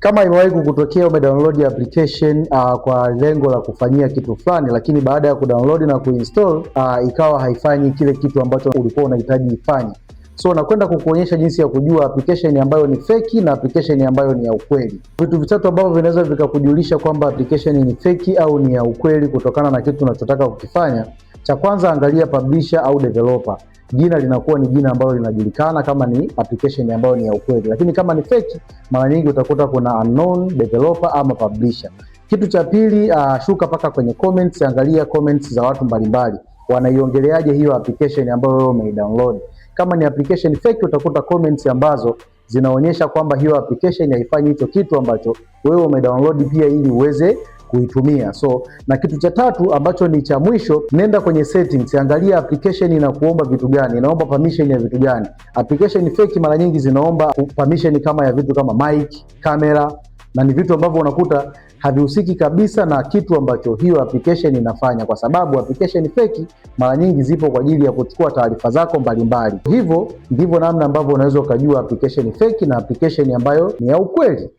Kama imewahi kukutokea umedownload application kwa lengo la kufanyia kitu fulani, lakini baada ya kudownload na kuinstall ikawa haifanyi kile kitu ambacho ulikuwa unahitaji ifanye. So nakwenda kukuonyesha jinsi ya kujua application ambayo ni feki na application ambayo ni ya ukweli. Vitu vitatu ambavyo vinaweza vikakujulisha kwamba application ni feki au ni ya ukweli kutokana na kitu unachotaka kukifanya. Cha kwanza, angalia publisher au developer. Jina linakuwa ni jina ambalo linajulikana kama ni application ambayo ni ya ukweli, lakini kama ni feki, mara nyingi utakuta kuna unknown developer ama publisher. Kitu cha pili, shuka paka kwenye comments, angalia comments za watu mbalimbali, wanaiongeleaje hiyo application ambayo wewe umeidownload. Kama ni application fake, utakuta comments ambazo zinaonyesha kwamba hiyo application haifanyi hicho kitu ambacho wewe umedownload pia ili uweze kuitumia. So na kitu cha tatu ambacho ni cha mwisho, nenda kwenye settings, angalia application inakuomba vitu gani, inaomba permission ya vitu gani. Application fake mara nyingi zinaomba permission kama ya vitu kama mic, camera, na ni vitu ambavyo unakuta havihusiki kabisa na kitu ambacho hiyo application inafanya, kwa sababu application fake mara nyingi zipo kwa ajili ya kuchukua taarifa zako mbalimbali. Hivyo ndivyo namna ambavyo unaweza ukajua application fake na application ambayo ni ya ukweli.